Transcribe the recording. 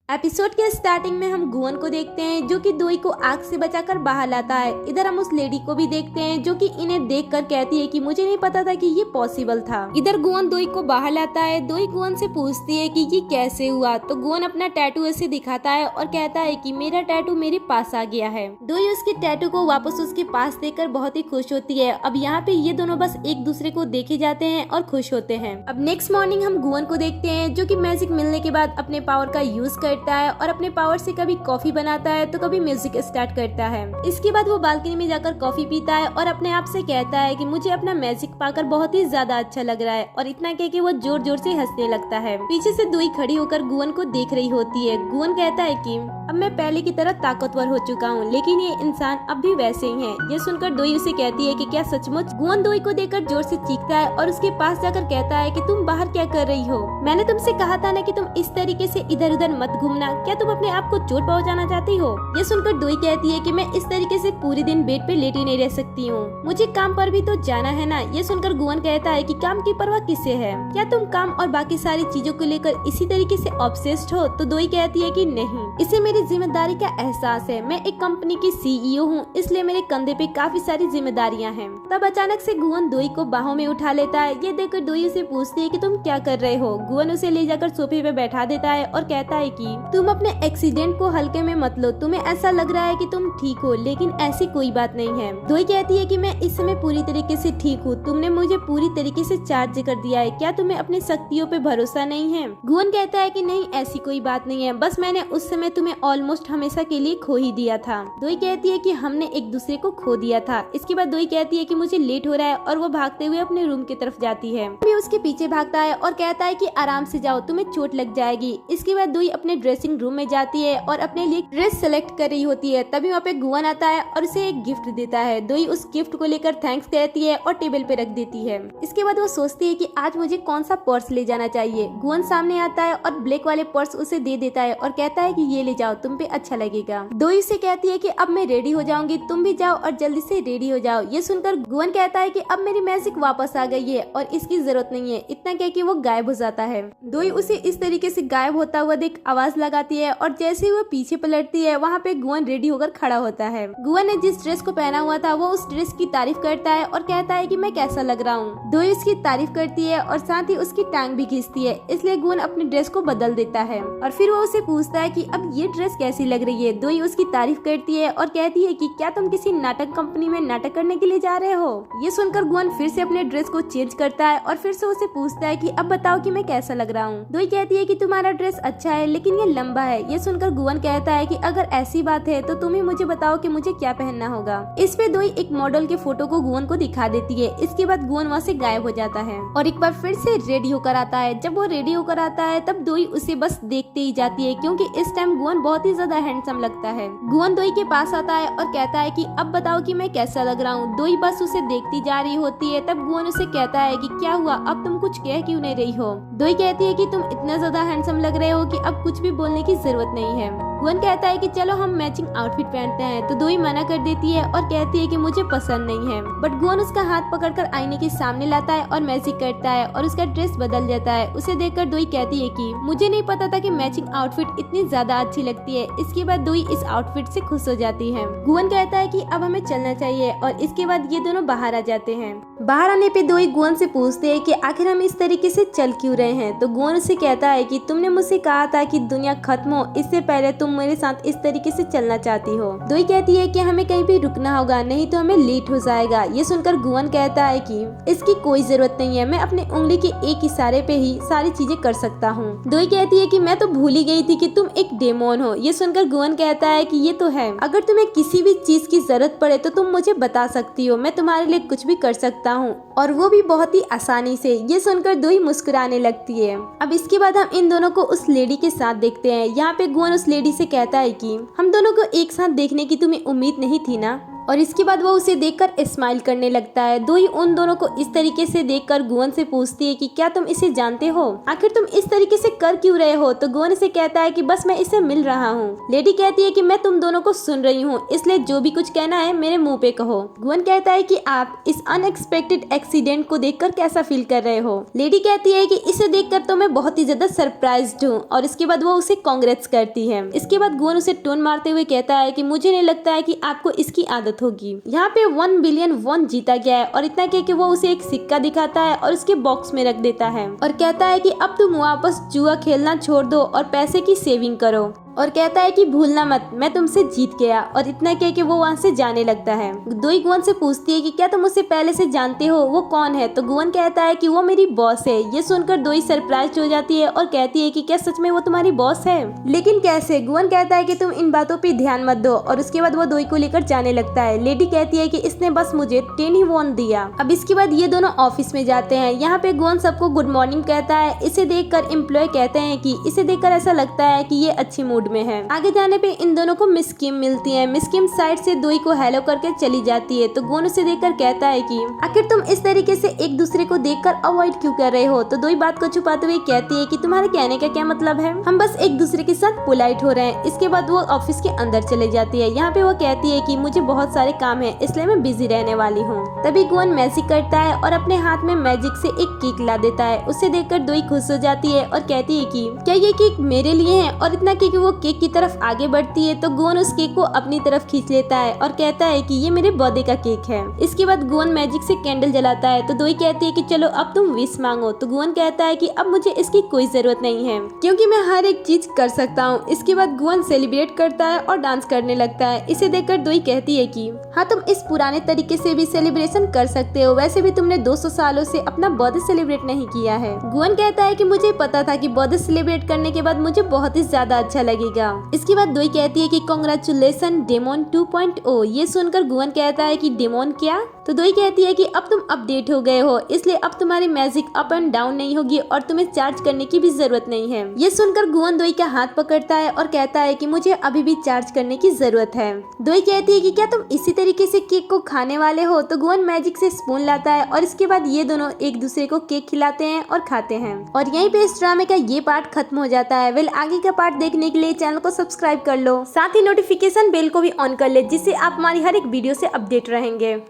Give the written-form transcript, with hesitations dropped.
Episode के starting में हम गुवन को देखते हैं जो कि दोई को आग से बचाकर बाहर लाता है। इधर हम उस लेडी को भी देखते हैं जो कि इन्हें देखकर कहती है कि मुझे नहीं पता था कि ये पॉसिबल था। इधर गुवन दोई को बाहर लाता है। दोई गुवन से पूछती है कि ये कैसे हुआ, तो गुवन अपना टैटू ऐसे दिखाता है और कहता है कि मेरा टैटू मेरे पास आ गया है। दोई उसके टैटू को वापस उसके पास देखकर बहुत ही खुश होती है। अब यहाँ पे ये दोनों बस एक दूसरे को देखे जाते हैं और खुश होते हैं। अब नेक्स्ट मॉर्निंग हम गुवन को देखते हैं जो कि मैजिक मिलने के बाद अपने पावर का यूज करता है और अपने पावर से कभी कॉफी बनाता है तो कभी म्यूजिक स्टार्ट करता है। इसके बाद वो बालकनी में जाकर कॉफी पीता है और अपने आप से कहता है कि मुझे अपना मैजिक पाकर बहुत ही ज्यादा अच्छा लग रहा है, और इतना कह के वो जोर जोर से हंसने लगता है। पीछे से दोई खड़ी होकर गुवन को देख रही होती है। गुवन कहता है कि अब मैं पहले की तरह ताकतवर हो चुका हूँ, लेकिन ये इंसान अब भी वैसे ही है। ये सुनकर दोई उसे कहती है कि क्या सचमुच? गुवन दोई को देखकर जोर से चीखता है और उसके पास जाकर कहता है कि तुम बाहर क्या कर रही हो? मैंने तुमसे कहा था ना कि तुम इस तरीके से इधर उधर मत घूमना। क्या तुम अपने आप को चोट पहुंचाना चाहती हो? ये सुनकर दोई कहती है कि मैं इस तरीके से पूरे दिन बेड पे लेटी नहीं रह सकती हूँ, मुझे काम पर भी तो जाना है ना। ये सुनकर गुवन कहता है कि काम की परवाह किसे है? क्या तुम काम और बाकी सारी चीजों को लेकर इसी तरीके से ऑब्सेस्ड हो? तो दोई कहती है कि नहीं, इसे मेरी जिम्मेदारी का एहसास है। मैं एक कंपनी की सीईओ हूँ, इसलिए मेरे कंधे पे काफी सारी जिम्मेदारियाँ हैं। तब अचानक से गुवन दोई को बाहों में उठा लेता है। ये देखकर दोई उसे पूछती है कि तुम क्या कर रहे हो? गुवन उसे ले जाकर सोफे पे बैठा देता है और कहता है कि तुम अपने एक्सीडेंट को हल्के में मत लो। तुम्हें ऐसा लग रहा है कि तुम ठीक हो, लेकिन ऐसी कोई बात नहीं है। दोई कहती है कि मैं इस समय पूरी तरीके से ठीक हूँ। तुमने मुझे पूरी तरीके से चार्ज कर दिया है। क्या तुम्हें अपनी शक्तियों पे भरोसा नहीं है? गुवन कहता है कि नहीं, ऐसी कोई बात नहीं है, बस मैंने उस समय तुम्हें ऑलमोस्ट हमेशा के लिए खो ही दिया था। दोई कहती है कि हमने एक दूसरे को खो दिया था। इसके बाद दोई कहती है कि मुझे लेट हो रहा है और वो भागते हुए अपने रूम की तरफ जाती है। भी उसके पीछे भागता है और कहता है कि आराम से जाओ, तुम्हें चोट लग जाएगी। इसके बाद दोई अपने ड्रेसिंग रूम में जाती है और अपने लिए ड्रेस सेलेक्ट कर रही होती है। तभी वहाँ पे गुवन आता है और उसे एक गिफ्ट देता है। दोई उस गिफ्ट को लेकर थैंक्स कहती है और टेबल पे रख देती है। इसके बाद वो सोचती है कि आज मुझे कौन सा पर्स ले जाना चाहिए। गुवन सामने आता है और ब्लैक वाले पर्स उसे दे देता है और कहता है कि ये ले जाओ, तुम पे अच्छा लगेगा। दोई उसे कहती है कि अब मैं रेडी हो जाऊंगी, तुम भी जाओ और जल्दी से रेडी हो जाओ। ये सुनकर गुवन कहता है कि अब मेरी मैजिक वापस आ गई है और इसकी जरूरत नहीं है। इतना कह के वो गायब हो जाता है। दोई उसे इस तरीके से गायब होता हुआ देख आवाज लगाती है और जैसे ही वो पीछे पलटती है वहाँ पे गुवन रेडी होकर खड़ा होता है। गुवन ने जिस ड्रेस को पहना हुआ था वो उस ड्रेस की तारीफ करता है और कहता है कि मैं कैसा लग रहा हूँ। दोई उसकी तारीफ करती है और साथ ही उसकी टांग भी खींचती है, इसलिए गुवन अपनी ड्रेस को बदल देता है और फिर वो उसे पूछता है कि अब ये ड्रेस कैसी लग रही है। दोई उसकी तारीफ करती है और कहती है कि क्या तुम किसी नाटक कंपनी में नाटक करने के लिए जा रहे हो? ये सुनकर गुवन फिर से अपने ड्रेस को चेंज करता है और फिर से उसे पूछता है कि अब बताओ कि मैं कैसा लग रहा हूँ। दोई कहती है कि तुम्हारा ड्रेस अच्छा है लेकिन ये लंबा है। ये सुनकर गुवन कहता है कि अगर ऐसी बात है तो तुम ही मुझे बताओ कि मुझे क्या पहनना होगा। इस पे दोई एक मॉडल के फोटो को गुवन को दिखा देती है। इसके बाद गुवन वहाँ से गायब हो जाता है और एक बार फिर से रेडी होकर आता है। जब वो रेडी होकर आता है तब दोई उसे बस देखते ही जाती है, क्योंकि इस टाइम गुवन बहुत ही ज्यादा हैंडसम लगता है। गुवन दोई के पास आता है और कहता है कि अब बताओ कि मैं कैसा लग रहा हूँ। दोई बस उसे देखती जा रही होती है। तब गुवन उसे कहता है कि क्या हुआ, अब तुम कुछ कह क्यों नहीं रही हो? दोई कहती है कि तुम इतना ज्यादा हैंडसम लग रहे हो कि अब कुछ भी बोलने की जरूरत नहीं है। गुवन कहता है कि चलो हम मैचिंग आउटफिट पहनते हैं, तो दोई मना कर देती है और कहती है कि मुझे पसंद नहीं है। बट गुवन उसका हाथ पकड़कर आईने के सामने लाता है और मैजिक करता है और उसका ड्रेस बदल जाता है। उसे देखकर दोई कहती है कि मुझे नहीं पता था कि मैचिंग आउटफिट इतनी ज्यादा अच्छी लगती है। इसके बाद दोई इस आउटफिट से खुश हो जाती है। गुवन कहता है कि अब हमें चलना चाहिए और इसके बाद ये दोनों बाहर आ जाते हैं। बाहर आने पे दोई गुवन से पूछते है कि आखिर हम इस तरीके से चल क्यों रहे हैं? तो गुवन उसे कहता है कि तुमने मुझसे कहा था कि दुनिया खत्म हो इससे पहले तुम मेरे साथ इस तरीके से चलना चाहती हो। दोई कहती है कि हमें कहीं भी रुकना होगा, नहीं तो हमें लेट हो जाएगा। ये सुनकर गुवन कहता है कि इसकी कोई जरूरत नहीं है, मैं अपनी उंगली के एक इशारे पे ही सारी चीजें कर सकता हूँ। दोई कहती है कि मैं तो भूल ही गई थी कि तुम एक डेमोन हो। ये सुनकर गुवन कहता है कि ये तो है, अगर तुम्हें किसी भी चीज की जरूरत पड़े तो तुम मुझे बता सकती हो, मैं तुम्हारे लिए कुछ भी कर सकता हूँ, और वो भी बहुत ही आसानी से। ये सुनकर दोई मुस्कुराने लगती है। अब इसके बाद हम इन दोनों को उस लेडी के साथ देखते हैं। यहाँ पे गुवन उस लेडी से कहता है कि हम दोनों को एक साथ देखने की तुम्हें उम्मीद नहीं थी ना? और इसके बाद वो उसे देखकर स्माइल करने लगता है। दोई उन दोनों को इस तरीके से देखकर गुवन से पूछती है कि क्या तुम इसे जानते हो, आखिर तुम इस तरीके से कर क्यों रहे हो। तो गुवन से कहता है कि बस मैं इससे मिल रहा हूँ। लेडी कहती है कि मैं तुम दोनों को सुन रही हूँ, इसलिए जो भी कुछ कहना है मेरे मुंह पे कहो। गुवन कहता है कि आप इस अनएक्सपेक्टेड एक्सीडेंट को देखकर कैसा फील कर रहे हो। लेडी कहती है कि इसे देखकर तो मैं बहुत ही ज्यादा सरप्राइज्ड हूँ, और इसके बाद वो उसे कांग्रेट्स करती है। इसके बाद गुवन उसे टोन मारते हुए कहता है कि मुझे नहीं लगता है कि आपको इसकी आदत होगी। यहाँ पे 1 बिलियन वॉन जीता गया है, और इतना कह के वो उसे एक सिक्का दिखाता है और उसके बॉक्स में रख देता है और कहता है कि अब तुम वापस जुआ खेलना छोड़ दो और पैसे की सेविंग करो, और कहता है कि भूलना मत मैं तुमसे जीत गया। और इतना कह के वो वहाँ से जाने लगता है। दोई गुवन से पूछती है कि क्या तुम उसे पहले से जानते हो, वो कौन है। तो गुवन कहता है कि वो मेरी बॉस है। ये सुनकर दोई सरप्राइज हो जाती है और कहती है कि क्या सच में वो तुम्हारी बॉस है, लेकिन कैसे। गुवन कहता है कि तुम इन बातों पे ध्यान मत दो, और उसके बाद वो दोई को लेकर जाने लगता है। लेडी कहती है कि इसने बस मुझे 10 ही वॉन दिया। अब इसके बाद ये दोनों ऑफिस में जाते हैं। यहाँ पे गुवन सबको गुड मॉर्निंग कहता है। इसे देखकर एम्प्लॉय कहते हैं कि इसे देखकर ऐसा लगता है कि ये अच्छी मूड में है। आगे जाने पे इन दोनों को मिस किम मिलती है। मिस किम साइड से दोई को हेलो करके चली जाती है। तो गुवन उसे देखकर कहता है कि आखिर तुम इस तरीके से एक दूसरे को देखकर अवॉइड क्यों कर रहे हो। तो दोई बात को छुपाते हुए कहती है कि तुम्हारे कहने का क्या मतलब है, हम बस एक दूसरे के साथ पोलाइट हो रहे हैं। इसके बाद वो ऑफिस के अंदर चले जाती है। यहाँ पे वो कहती है कि मुझे बहुत सारे काम है, इसलिए मैं बिजी रहने वाली हूँ। तभी गुवन मैजिक करता है और अपने हाथ में मैजिक से एक केक ला देता है। उसे देखकर दोई खुश हो जाती है और कहती है कि क्या ये केक मेरे लिए है। और इतना कि वो केक की तरफ आगे बढ़ती है तो गुवन उस केक को अपनी तरफ खींच लेता है और कहता है कि ये मेरे बर्थडे का केक है। इसके बाद गुवन मैजिक से कैंडल जलाता है। तो दोई कहती है कि चलो अब तुम विश मांगो। तो गुवन कहता है कि अब मुझे इसकी कोई जरूरत नहीं है, क्योंकि मैं हर एक चीज कर सकता हूँ। इसके बाद गुवन सेलिब्रेट करता है और डांस करने लगता है। इसे देखकर दोई कहती है कि हाँ, तुम इस पुराने तरीके से भी सेलिब्रेशन कर सकते हो, वैसे भी तुमने 200 सालों से अपना बर्थडे सेलिब्रेट नहीं किया है। गुवन कहता है कि मुझे पता था कि बर्थडे सेलिब्रेट करने के बाद मुझे बहुत ही ज्यादा अच्छा लगेगा। इसके बाद दोई कहती है कि कांग्रेचुलेशन डेमोन 2.0। ये सुनकर गुवन कहता है कि डेमोन क्या। तो दोई कहती है कि अब तुम अपडेट हो गए हो, इसलिए अब तुम्हारी मैजिक अप एंड डाउन नहीं होगी और तुम्हें चार्ज करने की भी जरूरत नहीं है। ये सुनकर गुवन दोई का हाथ पकड़ता है और कहता है कि मुझे अभी भी चार्ज करने की जरूरत है। दोई कहती है कि क्या तुम इसी तरीके से केक को खाने वाले हो। तो गुवन मैजिक से स्पून लाता है और इसके बाद ये दोनों एक दूसरे को केक खिलाते हैं और खाते हैं। और यहीं पे इस ड्रामे का ये पार्ट खत्म हो जाता है। वेल, आगे का पार्ट देखने के लिए चैनल को सब्सक्राइब कर लो, साथ ही नोटिफिकेशन बेल को भी ऑन कर ले, जिससे आप हमारी हर एक वीडियो से अपडेट रहेंगे।